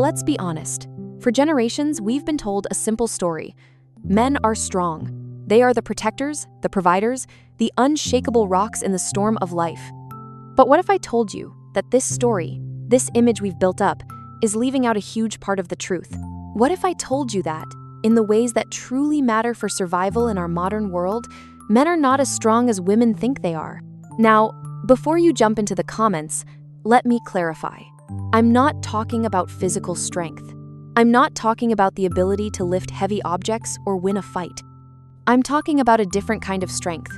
Let's be honest. For generations, we've been told a simple story. Men are strong. They are the protectors, the providers, the unshakable rocks in the storm of life. But what if I told you that this story, this image we've built up, is leaving out a huge part of the truth? What if I told you that, in the ways that truly matter for survival in our modern world, men are not as strong as women think they are? Now, before you jump into the comments, let me clarify. I'm not talking about physical strength. I'm not talking about the ability to lift heavy objects or win a fight. I'm talking about a different kind of strength,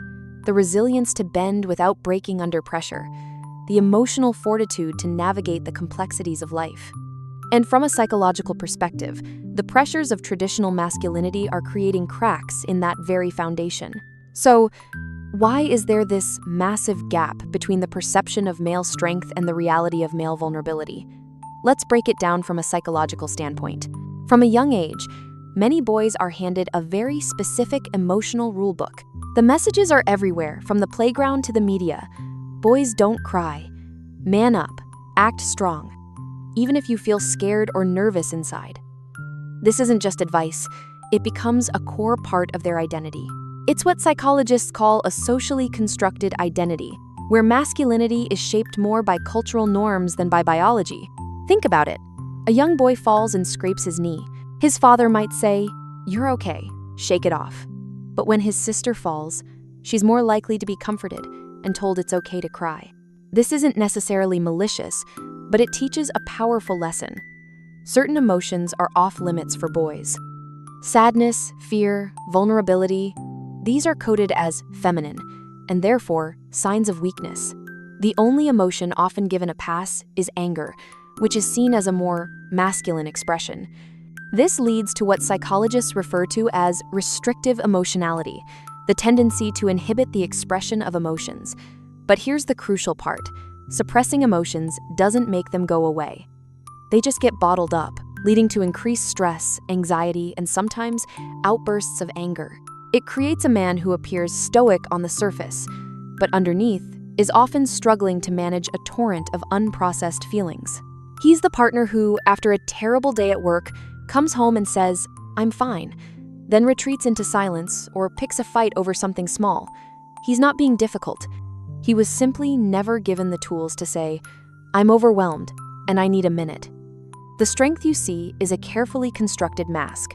the resilience to bend without breaking under pressure, the emotional fortitude to navigate the complexities of life. And from a psychological perspective, the pressures of traditional masculinity are creating cracks in that very foundation. So, why is there this massive gap between the perception of male strength and the reality of male vulnerability? Let's break it down from a psychological standpoint. From a young age, many boys are handed a very specific emotional rulebook. The messages are everywhere, from the playground to the media. Boys don't cry. Man up. Act strong. Even if you feel scared or nervous inside. This isn't just advice. It becomes a core part of their identity. It's what psychologists call a socially constructed identity, where masculinity is shaped more by cultural norms than by biology. Think about it. A young boy falls and scrapes his knee. His father might say, "You're okay, shake it off." But when his sister falls, she's more likely to be comforted and told it's okay to cry. This isn't necessarily malicious, but it teaches a powerful lesson. Certain emotions are off limits for boys. Sadness, fear, vulnerability, these are coded as feminine, and therefore signs of weakness. The only emotion often given a pass is anger, which is seen as a more masculine expression. This leads to what psychologists refer to as restrictive emotionality, the tendency to inhibit the expression of emotions. But here's the crucial part. Suppressing emotions doesn't make them go away. They just get bottled up, leading to increased stress, anxiety, and sometimes outbursts of anger. It creates a man who appears stoic on the surface, but underneath is often struggling to manage a torrent of unprocessed feelings. He's the partner who, after a terrible day at work, comes home and says, "I'm fine," then retreats into silence or picks a fight over something small. He's not being difficult. He was simply never given the tools to say, "I'm overwhelmed and I need a minute." The strength you see is a carefully constructed mask.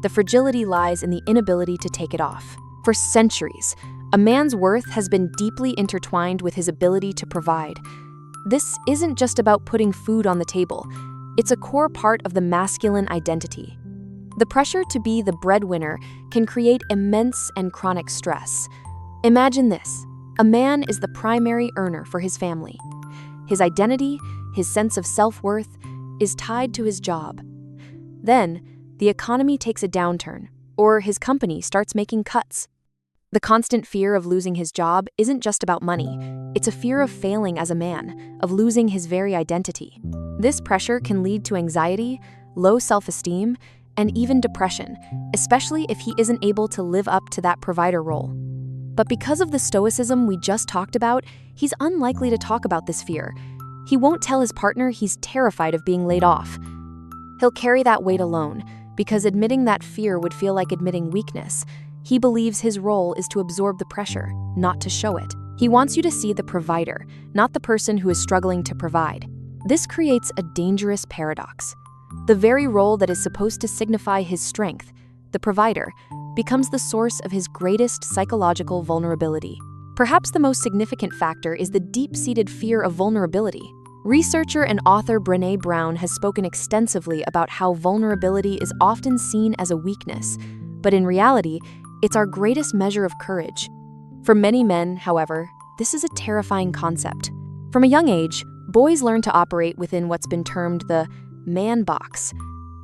The fragility lies in the inability to take it off. For centuries, a man's worth has been deeply intertwined with his ability to provide. This isn't just about putting food on the table. It's a core part of the masculine identity. The pressure to be the breadwinner can create immense and chronic stress. Imagine this. A man is the primary earner for his family. His identity, his sense of self-worth, is tied to his job. Then, the economy takes a downturn, or his company starts making cuts. The constant fear of losing his job isn't just about money. It's a fear of failing as a man, of losing his very identity. This pressure can lead to anxiety, low self-esteem, and even depression, especially if he isn't able to live up to that provider role. But because of the stoicism we just talked about, he's unlikely to talk about this fear. He won't tell his partner he's terrified of being laid off. He'll carry that weight alone, because admitting that fear would feel like admitting weakness. He believes his role is to absorb the pressure, not to show it. He wants you to see the provider, not the person who is struggling to provide. This creates a dangerous paradox. The very role that is supposed to signify his strength, the provider, becomes the source of his greatest psychological vulnerability. Perhaps the most significant factor is the deep-seated fear of vulnerability. Researcher and author Brené Brown has spoken extensively about how vulnerability is often seen as a weakness, but in reality, it's our greatest measure of courage. For many men, however, this is a terrifying concept. From a young age, boys learn to operate within what's been termed the man box.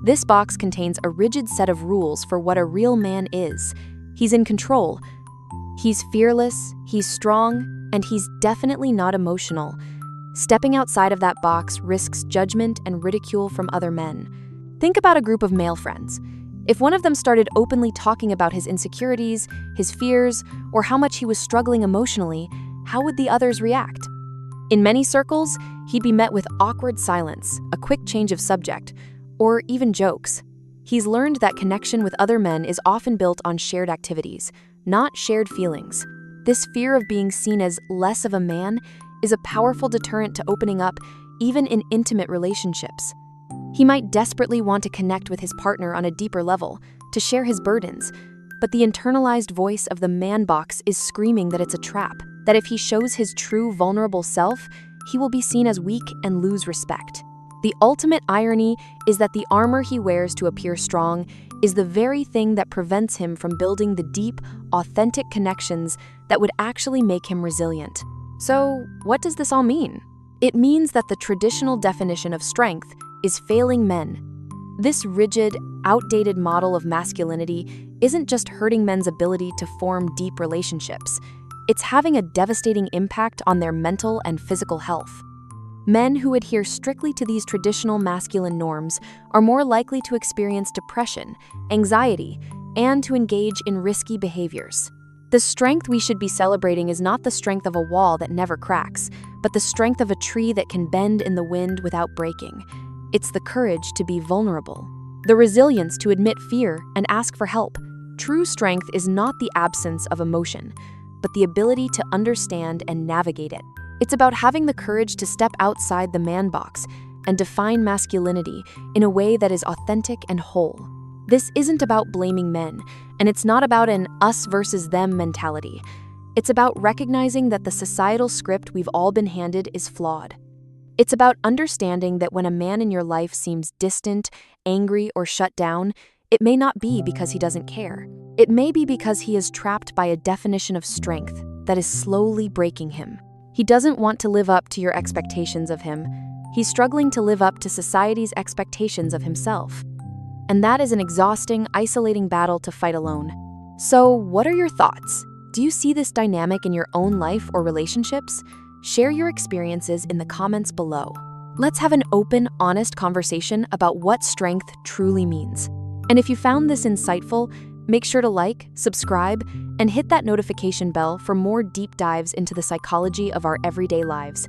This box contains a rigid set of rules for what a real man is. He's in control. He's fearless, he's strong, and he's definitely not emotional. Stepping outside of that box risks judgment and ridicule from other men. Think about a group of male friends. If one of them started openly talking about his insecurities, his fears, or how much he was struggling emotionally, how would the others react? In many circles, he'd be met with awkward silence, a quick change of subject, or even jokes. He's learned that connection with other men is often built on shared activities, not shared feelings. This fear of being seen as less of a man is a powerful deterrent to opening up, even in intimate relationships. He might desperately want to connect with his partner on a deeper level, to share his burdens, but the internalized voice of the man box is screaming that it's a trap, that if he shows his true vulnerable self, he will be seen as weak and lose respect. The ultimate irony is that the armor he wears to appear strong is the very thing that prevents him from building the deep, authentic connections that would actually make him resilient. So, what does this all mean? It means that the traditional definition of strength is failing men. This rigid, outdated model of masculinity isn't just hurting men's ability to form deep relationships. It's having a devastating impact on their mental and physical health. Men who adhere strictly to these traditional masculine norms are more likely to experience depression, anxiety, and to engage in risky behaviors. The strength we should be celebrating is not the strength of a wall that never cracks, but the strength of a tree that can bend in the wind without breaking. It's the courage to be vulnerable, the resilience to admit fear and ask for help. True strength is not the absence of emotion, but the ability to understand and navigate it. It's about having the courage to step outside the man box and define masculinity in a way that is authentic and whole. This isn't about blaming men, and it's not about an us versus them mentality. It's about recognizing that the societal script we've all been handed is flawed. It's about understanding that when a man in your life seems distant, angry, or shut down, it may not be because he doesn't care. It may be because he is trapped by a definition of strength that is slowly breaking him. He doesn't want to live up to your expectations of him. He's struggling to live up to society's expectations of himself. And that is an exhausting, isolating battle to fight alone. So, what are your thoughts? Do you see this dynamic in your own life or relationships? Share your experiences in the comments below. Let's have an open, honest conversation about what strength truly means. And if you found this insightful, make sure to like, subscribe, and hit that notification bell for more deep dives into the psychology of our everyday lives.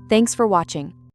Thanks for watching.